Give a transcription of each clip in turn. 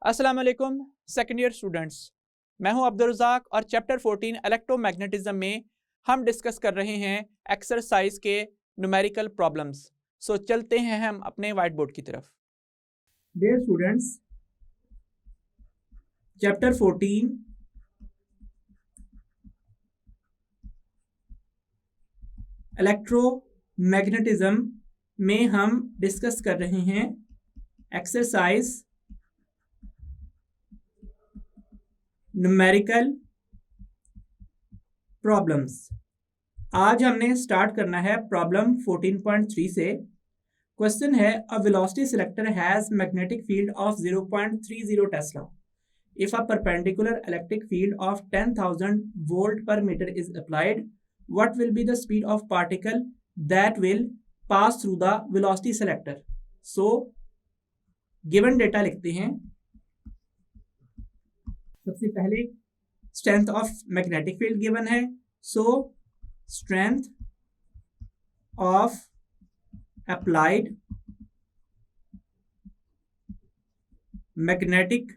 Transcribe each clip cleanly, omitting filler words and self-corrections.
अस्सलाम वालेकुम second year students, मैं हूं अब्दुल रज़ाक और चैप्टर 14 इलेक्ट्रोमैग्नेटिज्म में हम डिस्कस कर रहे हैं एक्सरसाइज के न्यूमेरिकल प्रॉब्लम्स। सो चलते हैं हम अपने वाइट बोर्ड की तरफ। डियर स्टूडेंट्स, चैप्टर 14 इलेक्ट्रोमैग्नेटिज्म में हम डिस्कस कर रहे हैं एक्सरसाइज न्यूमेरिकल प्रॉब्लम्स। आज हमने स्टार्ट करना है प्रॉब्लम 14.3 से। क्वेश्चन है, a velocity selector has magnetic field of 0.30 tesla. If a perpendicular electric field of 10,000 volt per metre is applied, what will be the speed of particle that will pass through the velocity selector. So given data लिखते हैं। सबसे पहले strength of magnetic field given है, so strength of applied magnetic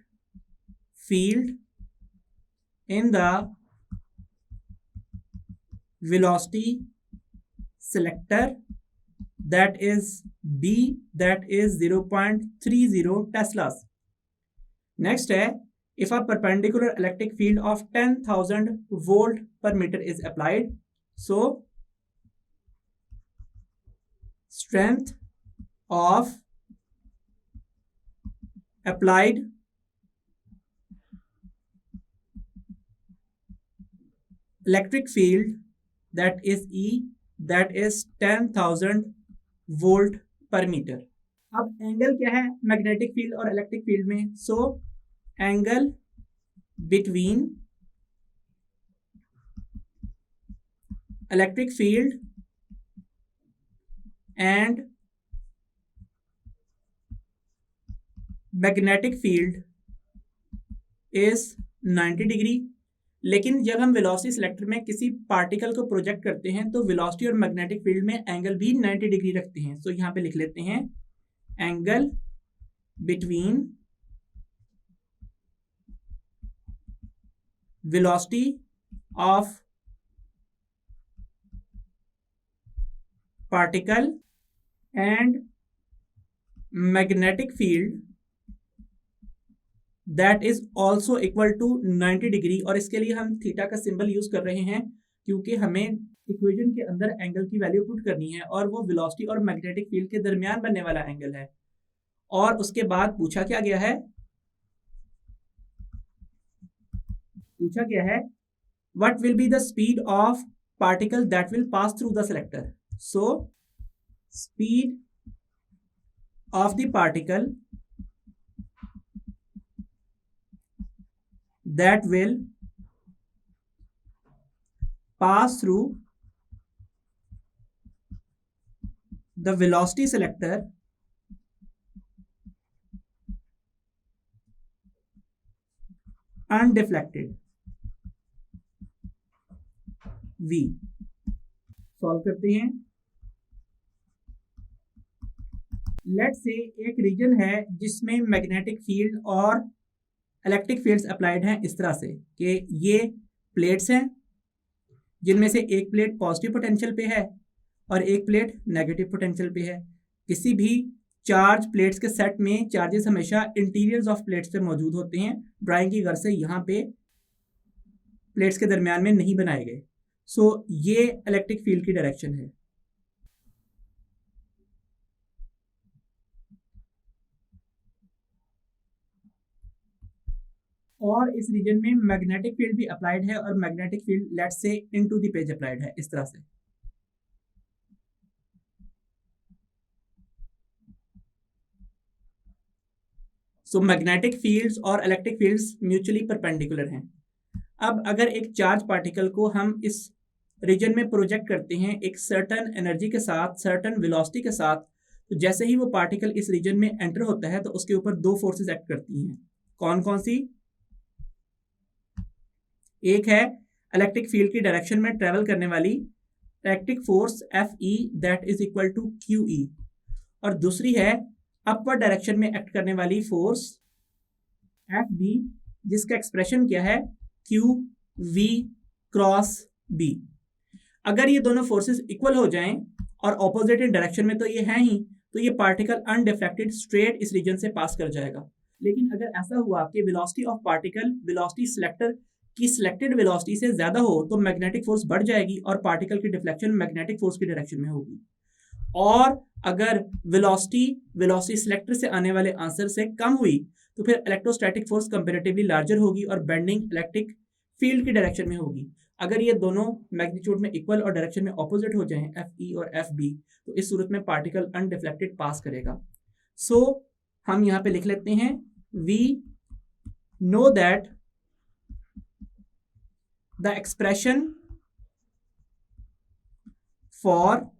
field in the velocity selector, that is B, that is 0.30 teslas. Next है, if a perpendicular electric field of 10,000 volt per meter is applied, so strength of applied electric field, that is E, that is 10,000 volt per metre. अब angle क्या है magnetic field और electric field में? So angle between electric field and magnetic field is 90 degree. लेकिन जब हम velocity selector में किसी पार्टिकल को प्रोजेक्ट करते हैं तो वेलोसिटी और मैग्नेटिक फील्ड में एंगल भी 90 डिग्री रखते हैं। सो यहां पे लिख लेते हैं angle between velocity of particle and magnetic field that is also equal to 90 degree. और इसके लिए हम थीटा का सिंबल यूज कर रहे हैं क्योंकि हमें इक्वेशन के अंदर एंगल की वैल्यू पुट करनी है और वो वेलोसिटी और मैग्नेटिक फील्ड के दरमियान बनने वाला एंगल है। और उसके बाद पूछा क्या गया है, what will be the speed of particle that will pass through the selector. So speed of the particle that will pass through the velocity selector undeflected v। Solve करते हैं। लेट से एक रीजन है जिसमें मैग्नेटिक फील्ड और electric fields applied हैं इस तरह से कि ये प्लेट्स हैं जिनमें से एक प्लेट पॉजिटिव पोटेंशियल पे है और एक प्लेट नेगेटिव पोटेंशियल पे है। किसी भी चार्ज प्लेट्स के सेट में चार्जेस हमेशा इंटीरियर्स ऑफ प्लेट्स पे मौजूद होते हैं। ड्राइंग की गर्ज से यहाँ पे प्लेट्स के दरमियान में नहीं बनाए गए। सो ये इलेक्ट्रिक फील्ड की डायरेक्शन है। और इस रीजन में मैग्नेटिक फील्ड भी अप्लाइड है और magnetic field let's say into the page applied है इस तरह से। सो मैग्नेटिक फील्ड्स और इलेक्ट्रिक फील्ड्स म्यूचुअली परपेंडिकुलर हैं। अब अगर एक चार्ज पार्टिकल को हम इस रीजन में प्रोजेक्ट करते हैं एक सर्टन एनर्जी के साथ, सर्टन वेलोसिटी के साथ, तो जैसे ही वो पार्टिकल इस रीजन में एंटर होता है तो उसके ऊपर दो फोर्सेस एक्ट करती हैं। कौन कौन सी? एक है इलेक्ट्रिक फील्ड की डायरेक्शन में ट्रेवल करने वाली electric force Fe that is equal to QE, और दूसरी है अपवर्ड डायरेक्शन में एक्ट करने वाली फोर्स एफ बी, जिसका एक्सप्रेशन क्या है, क्यू वी क्रॉस बी। अगर ये दोनों फोर्सेस इक्वल हो जाएं और ऑपोजिट इन डायरेक्शन में तो ये है ही, तो ये पार्टिकल अनडिफ्लेक्टेड स्ट्रेट इस रीजन से पास कर जाएगा। लेकिन अगर ऐसा हुआ कि velocity of particle velocity selector की सिलेक्टेड वेलोसिटी से ज्यादा हो तो मैग्नेटिक फोर्स बढ़ जाएगी और पार्टिकल की डिफ्लेक्शन मैग्नेटिक फोर्स की डायरेक्शन में होगी। और अगर वेलोसिटी सिलेक्टर से आने वाले आंसर से कम हुई तो फिर इलेक्ट्रोस्टैटिक फोर्स कंपैरेटिवली लार्जर होगी और बेंडिंग इलेक्ट्रिक फील्ड की डायरेक्शन में होगी। अगर ये दोनों मैग्नीट्यूड में इक्वल और डायरेक्शन में ऑपोजिट हो जाएं, एफ ई और एफ बी, तो इस सूरत में पार्टिकल अनडिफ्लेक्टेड पास करेगा। सो हम यहाँ पे लिख लेते हैं, we know that the expression for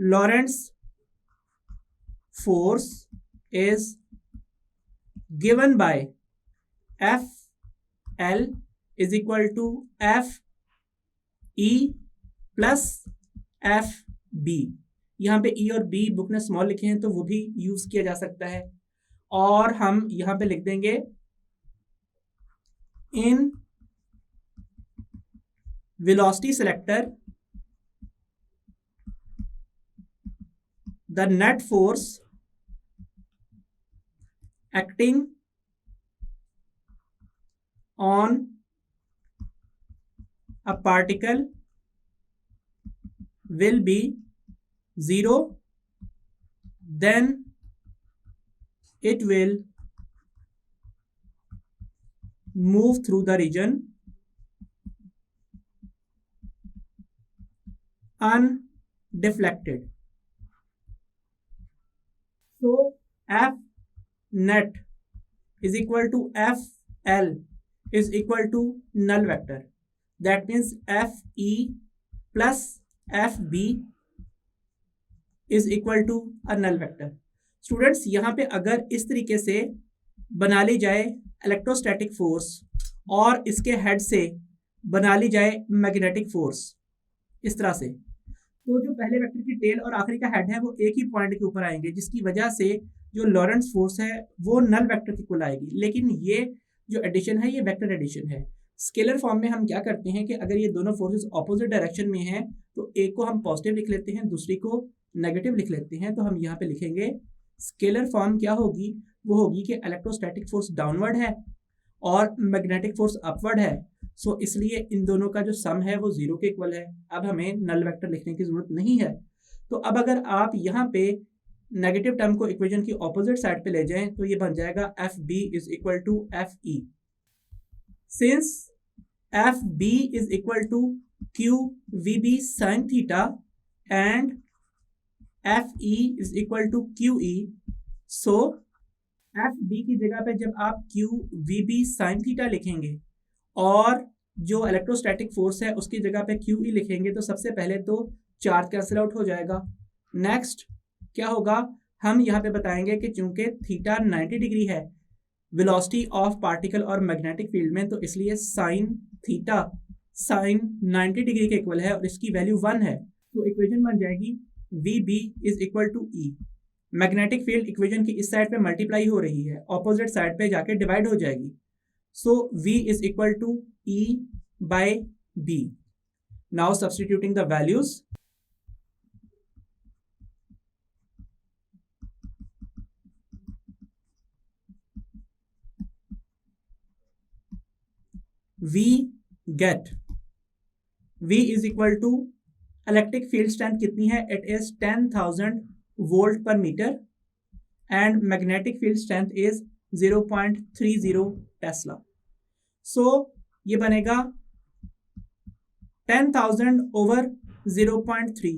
Lorentz force is given by FL is equal to FE plus FB। यहाँ पे E और B बुक ने स्मॉल लिखे हैं तो वो भी यूज किया जा सकता है। और हम यहाँ पे लिख देंगे in velocity selector the net force acting on a particle will be 0, then it will move through the region undeflected. So F net is equal to FL is equal to null vector. That means FE plus FB is equal to a null vector. Students यहाँ पे अगर इस तरीके से बना ली जाए electrostatic force और इसके हेड से बना ली जाए मैग्नेटिक फोर्स इस तरह से, तो जो पहले वेक्टर की टेल और आखिरी का हेड है वो एक ही पॉइंट के ऊपर आएंगे, जिसकी वजह से जो लॉरेंट्स फोर्स है वो नल वेक्टर की कुल आएगी। लेकिन ये जो एडिशन है ये वेक्टर एडिशन है। स्केलर फॉर्म में हम क्या करते हैं कि अगर ये दोनों फोर्सेस ऑपोजिट डायरेक्शन में हैं तो एक को हम पॉजिटिव लिख लेते हैं, दूसरी को नेगेटिव लिख लेते हैं। तो हम यहाँ पे लिखेंगे स्केलर फॉर्म क्या होगी, वो होगी कि इलेक्ट्रोस्टैटिक फोर्स डाउनवर्ड है और मैग्नेटिक फोर्स अपवर्ड है। सो इसलिए इन दोनों का जो सम है वो 0 के इक्वल है। अब हमें नल वेक्टर लिखने की जरूरत नहीं है। तो अब अगर आप यहाँ पे नेगेटिव टर्म को इक्वेशन की ऑपोजिट साइड पे ले जाएं तो ये बन जाएगा F B is equal to F E. Since F B is equal to Q V B sine theta and F E is equal to Q E, so F B की जगह पे जब आप Q V B sine theta लिखेंगे और जो electrostatic force है उसकी जगह पे क्यू ई लिखेंगे तो सबसे पहले तो चार्ज कैंसिल आउट हो जाएगा। नेक्स्ट क्या होगा, हम यहाँ पे बताएंगे कि चूंकि थीटा 90 डिग्री है वेलोसिटी ऑफ पार्टिकल और मैग्नेटिक फील्ड में, तो इसलिए साइन थीटा साइन 90 डिग्री के इक्वल है और इसकी वैल्यू 1 है। तो इक्वेशन बन जाएगी V B is equal to E. Magnetic field equation की इस साइड पे मल्टीप्लाई हो रही है, ऑपोजिट साइड पे जाके डिवाइड हो जाएगी। So V is equal to E by B. Now substituting the values. We get V is equal to electric field strength कितनी है? It is 10,000 volt per meter and magnetic field strength is 0.30 tesla. So ये बनेगा 10,000 over 0.3।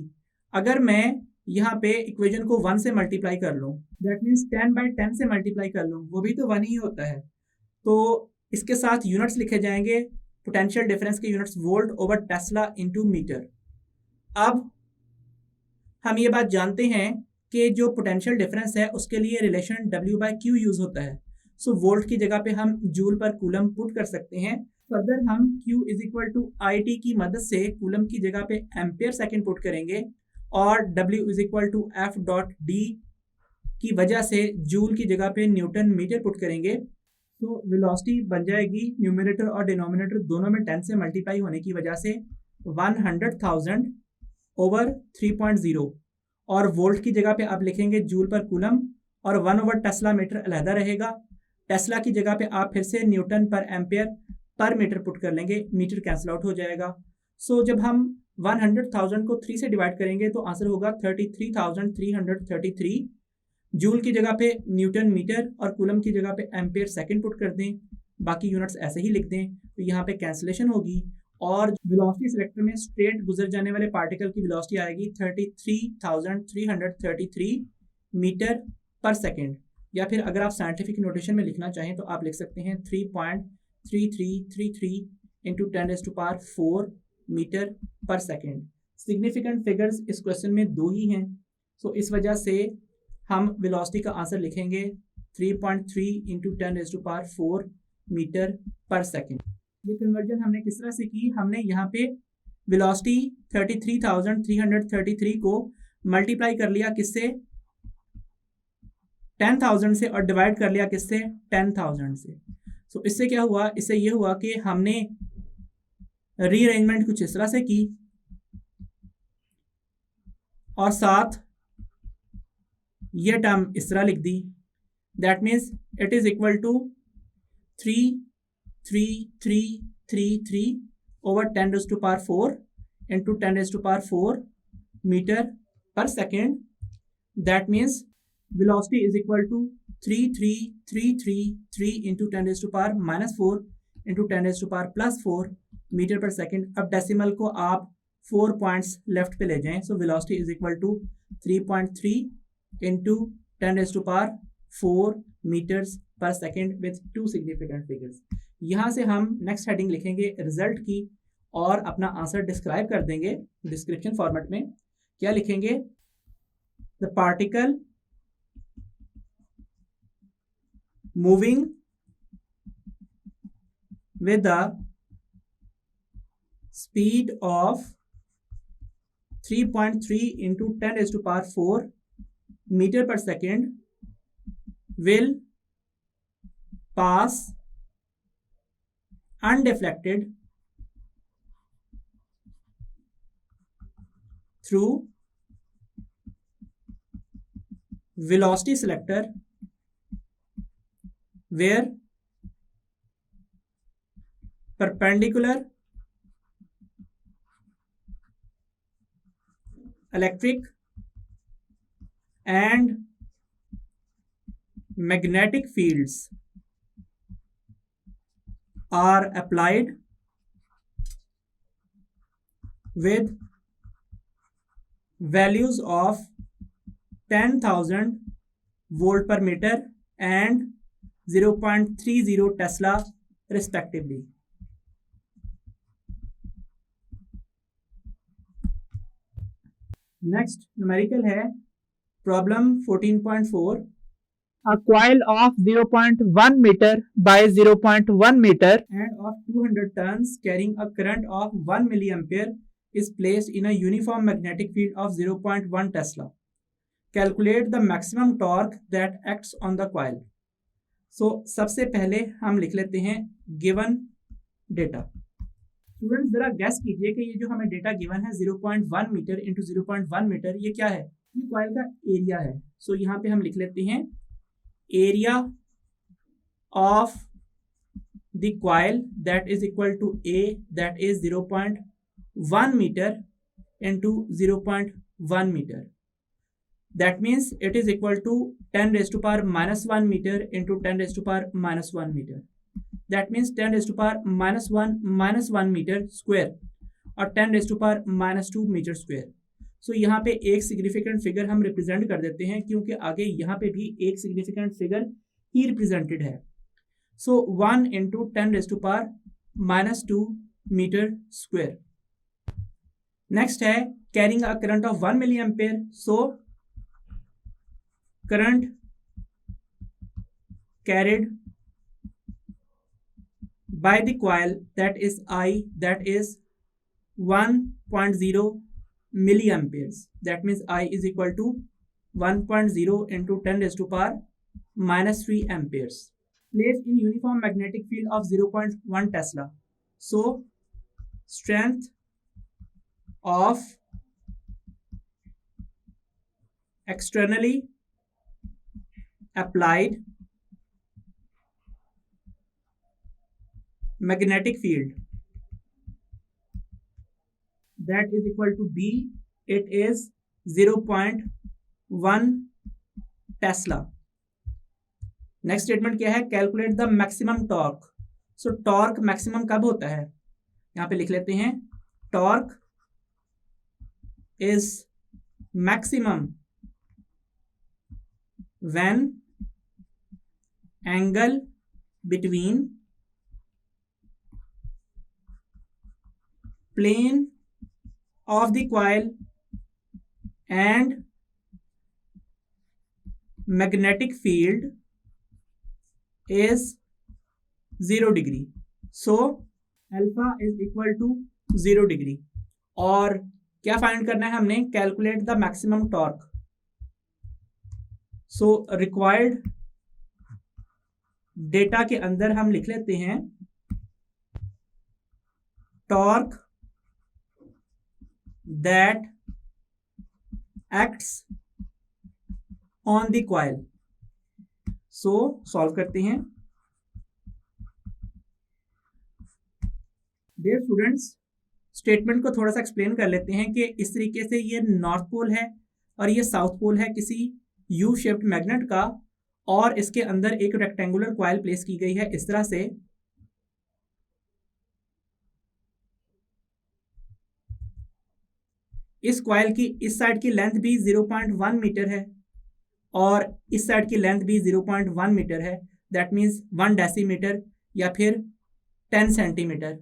अगर मैं यहाँ पे equation को 1 से मल्टीप्लाई कर लूँ, दैट मीन्स 10/10 से मल्टीप्लाई कर लूँ, वो भी तो 1 ही होता है। तो इसके साथ यूनिट्स लिखे जाएंगे, पोटेंशियल डिफरेंस के units volt over tesla into metre. अब हम ये बात जानते हैं कि जो पोटेंशियल डिफरेंस है उसके लिए रिलेशन W/Q यूज होता है। सो वोल्ट की जगह पे हम जूल पर कूलम पुट कर सकते हैं। फर्दर हम Q is equal to IT की मदद से कूलम की जगह पे एम्पेयर सेकेंड पुट करेंगे और W is equal to F.D की वजह से जूल की जगह पे न्यूटन मीटर पुट करेंगे तो वेलोसिटी बन जाएगी न्यूमरेटर और डिनोमिनेटर दोनों में 10 से मल्टीप्लाई होने की वजह से 100,000 ओवर 3.0 और वोल्ट की जगह पे आप लिखेंगे जूल पर कूलम और 1 ओवर टेस्ला मीटर अलहदा रहेगा। टेस्ला की जगह पे आप फिर से Newton per ampere per metre put कर लेंगे, मीटर कैंसिल आउट हो जाएगा। सो जब हम 100,000 को 3 से डिवाइड करेंगे तो आंसर होगा 33,333 जूल की जगह पे न्यूटन मीटर और कूलम की जगह पे एम्पेयर सेकंड पुट कर दें, बाकी यूनिट्स ऐसे ही लिख दें तो यहाँ पे कैंसिलेशन होगी और वेलोसिटी सिलेक्टर में स्ट्रेट गुजर जाने वाले पार्टिकल की वेलोसिटी आएगी 33,333 मीटर पर सेकंड, या फिर अगर आप साइंटिफिक नोटेशन में लिखना चाहें तो आप लिख सकते हैं 3.3333 इंटू 10⁴ मीटर पर सेकंड। सिग्निफिकेंट फिगर्स इस क्वेश्चन में 2 ही हैं, सो इस वजह से हम वेलोसिटी का आंसर लिखेंगे 3.3 इंटू 10⁴ मीटर पर सेकंड। ये कन्वर्जन हमने किस तरह से की, हमने यहाँ पे वेलोसिटी 33,333 को मल्टीप्लाई कर लिया किससे, 10,000 से, और डिवाइड कर लिया किससे, 10,000 से। सो इससे क्या हुआ, इससे ये हुआ कि हमने रीअरेंजमेंट कुछ इस तरह से की और साथ ये टर्म इस तरह लिख दी, that means it is equal to 33333 over 10⁴ into 10⁴ metre per second. That means velocity is equal to 33333 into 10⁻⁻4 into 10⁻+4 metre per second. अब डेसिमल को आप 4 पॉइंट्स लेफ्ट पे ले जाएं, so velocity is equal to 3.3 into 10⁻4 metres per second with 2 significant figures. यहाँ से हम next heading लिखेंगे रिजल्ट की और अपना आंसर डिस्क्राइब कर देंगे डिस्क्रिप्शन फॉर्मेट में। क्या लिखेंगे, the particle moving with the speed of 3.3 into 10⁴ meter per second will pass undeflected through velocity selector where perpendicular electric and magnetic fields are applied with values of 10,000 volt per meter and 0.30 Tesla respectively. Next numerical है problem 14.4। A coil of 0.1 meter by 0.1 meter and of 200 tons carrying a current of 1 milliampere is placed in a uniform magnetic field of 0.1 Tesla. Calculate the maximum torque that acts on the coil. सबसे पहले हम लिख लेते हैं given data. Students जरा gas कीजिए कि ये जो हमें डेटा गिवन है 0.1 मीटर इंटू 0.1 मीटर, ये क्या है, ये कॉइल का एरिया है। सो यहाँ पे हम लिख लेते हैं area of the coil that is equal to A, that is 0.1 metre into 0.1 metre. That means it is equal to 10⁻⁻1 meter into 10⁻⁻1 meter. That means 10⁻⁻1 meter square और 10⁻2 meter square. So यहाँ पे एक सिग्निफिकेंट फिगर हम represent कर देते हैं क्योंकि आगे यहाँ पे भी एक सिग्निफिकेंट फिगर ही रिप्रेजेंटेड है। So 1 into 10⁻2 meter square. Next है carrying a current of 1 milliampere. So current carried by the coil, that is I, that is 1.0 milliamperes. That means I is equal to 1.0 into 10 raised to power minus 3 amperes placed in uniform magnetic field of 0.1 Tesla. So strength of externally applied magnetic field, that is equal to B. It is 0.1 Tesla. Next statement क्या है? Calculate the maximum torque. So torque maximum कब होता है? यहां पे लिख लेते हैं, torque is maximum when angle between plane of the coil and magnetic field is 0 degree. So alpha is equal to 0 degree. और क्या फाइंड करना है हमने? Calculate the maximum torque. So required data के अंदर हम लिख लेते हैं torque that acts on the coil. So solve करते हैं. Dear students, स्टेटमेंट को थोड़ा सा एक्सप्लेन कर लेते हैं कि इस तरीके से ये नॉर्थ पोल है और ये साउथ पोल है किसी यू शेप्ड मैग्नेट का, और इसके अंदर एक रेक्टेंगुलर कॉइल प्लेस की गई है इस तरह से. इस कॉइल की इस साइड की लेंथ भी 0.1 मीटर है और इस साइड की लेंथ भी 0.1 मीटर है. दैट मीन्स 1 डेसीमीटर या फिर 10 सेंटीमीटर.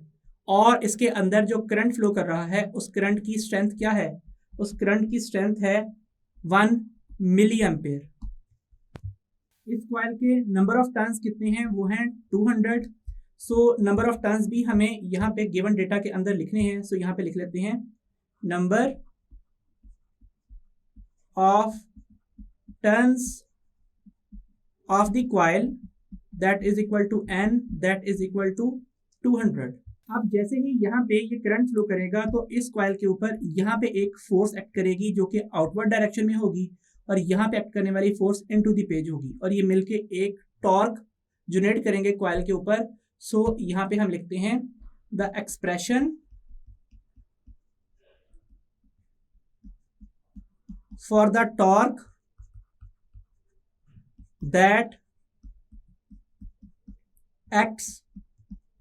और इसके अंदर जो करंट फ्लो कर रहा है उस करंट की स्ट्रेंथ क्या है? उस करंट की स्ट्रेंथ है 1 मिली एम्पेयर. इस कॉइल के नंबर ऑफ टर्न्स कितने हैं? वो हैं 200. सो नंबर ऑफ टर्न्स भी हमें यहाँ पे गिवन डेटा के अंदर लिखने हैं. सो यहाँ पे लिख लेते हैं number of turns of the coil that is equal to n, that is equal to 200. अब जैसे ही यहाँ पे ये करंट फ्लो करेगा तो इस कॉइल के ऊपर यहाँ पे एक फोर्स एक्ट करेगी जो कि आउटवर्ड डायरेक्शन में होगी, और यहाँ पे एक्ट करने वाली फोर्स इनटू द पेज होगी, और ये मिलके एक टॉर्क जनरेट करेंगे कॉइल के ऊपर. सो यहाँ पे हम लिखते हैं the expression for the torque that acts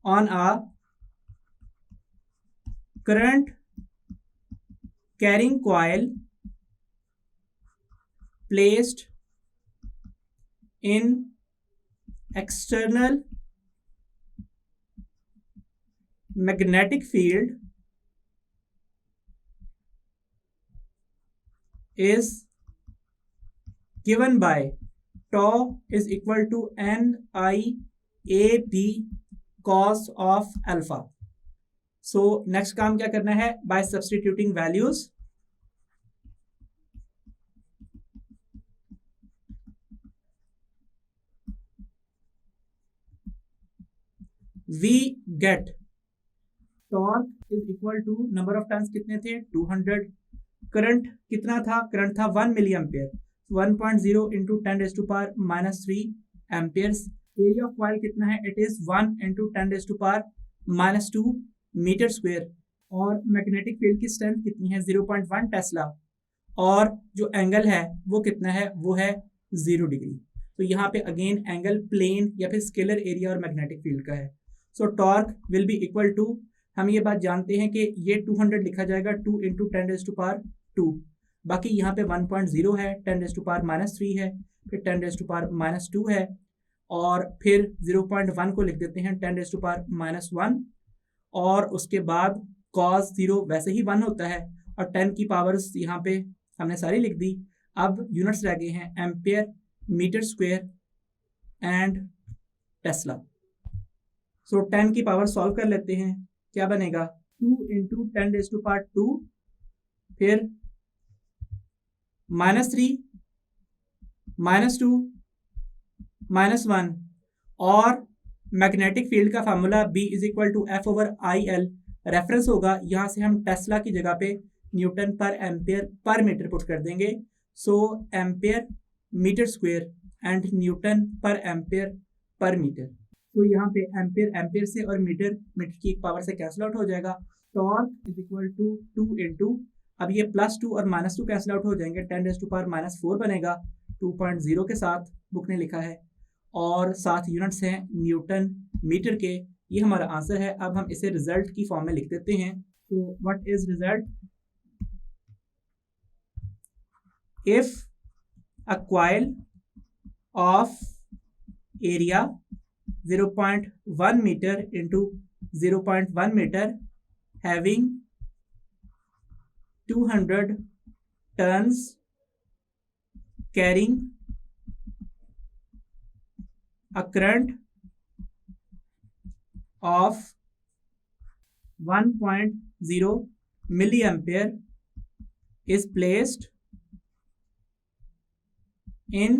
on a current carrying coil placed in external magnetic field is given by tau is equal to NIAB cos of alpha. So next काम क्या करना है? by substituting values we get torque is equal to number of turns कितने थे? 200. Current कितना था? Current था 1 milli ampere. 1.0 into 10 raise to power minus 3 amperes. Area of coil कितना है? It is 1 into 10 raise to power minus 2 metre square. और magnetic field की strength कितनी है? 0.1 टेस्ला. और जो एंगल है वो कितना है? वो है 0 डिग्री. तो यहाँ पे अगेन एंगल प्लेन या फिर स्केलर एरिया और मैग्नेटिक फील्ड का है. So torque will be equal to, हम ये बात जानते हैं कि ये 200 लिखा जाएगा 2 इंटू 10 रेज टू पावर 2. बाकी यहाँ पे 1.0 है, 10 रेज टू पावर माइनस 3 है, फिर 10 रेज टू पावर माइनस 2 है, और फिर 0.1 को लिख देते हैं 10 रेज टू पावर माइनस 1, और उसके बाद cos 0 वैसे ही 1 होता है, और 10 की पावर्स यहाँ पे हमने सारी लिख दी. अब यूनिट्स रह गए हैं ampere, metre square and tesla. So 10 की पावर सॉल्व कर लेते हैं. क्या बनेगा? 2 इंटू 10 रेज टू पावर 2, फिर माइनस 3 -2 -1 और मैग्नेटिक फील्ड का फार्मूला B = F/IL रेफरेंस होगा। यहाँ से हम टेस्ला की जगह पे Newton per ampere per metre put कर देंगे। So ampere metre square and newton per ampere per metre. तो यहाँ पे एम्पेयर एम्पेयर से और मीटर मीटर की एक पावर से कैंसिल आउट हो जाएगा। टॉर्क = 2 इंटू, अब ये +2 और -2 कैंसिल आउट हो जाएंगे, 10⁻⁴ बनेगा 2.0 के साथ बुक ने लिखा है, और 7 यूनिट्स हैं न्यूटन मीटर के। ये हमारा आंसर है। अब हम इसे रिजल्ट की फॉर्म में लिख देते हैं। तो what is result? If a coil of area 0.1 metre into 0.1 metre having 200 turns carrying a current of 1.0 milliampere is placed in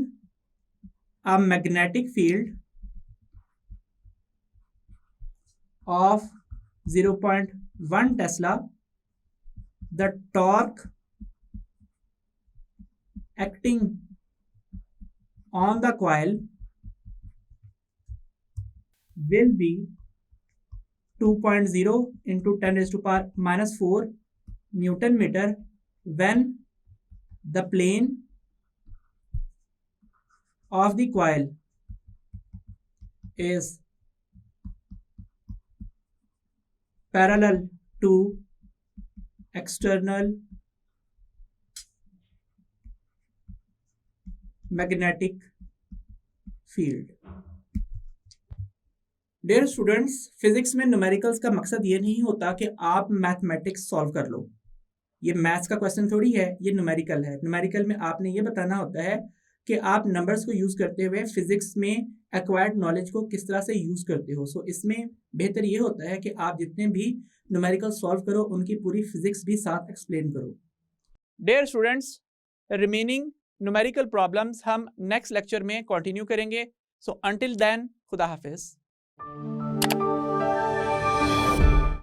a magnetic field of 0.1 Tesla. The torque acting on the coil will be 2.0 into 10⁻⁴ Newton meter when the plane of the coil is parallel to external magnetic field. Dear students, physics में numericals का मकसद ये नहीं होता कि आप mathematics solve कर लो। ये मैथ्स का क्वेश्चन थोड़ी है, ये न्यूमेरिकल है। न्यूमेरिकल में आपने ये बताना होता है कि आप नंबर्स को यूज करते हुए फिजिक्स में एक्वायर्ड नॉलेज को किस तरह से यूज करते हो। सो इसमें बेहतर ये होता है कि आप जितने भी न्यूमेरिकल सॉल्व करो उनकी पूरी फिजिक्स भी साथ एक्सप्लेन करो। Dear students, remaining numerical problems हम नेक्स्ट लेक्चर में कंटिन्यू करेंगे। सो अंटिल देन, खुदा हाफिज।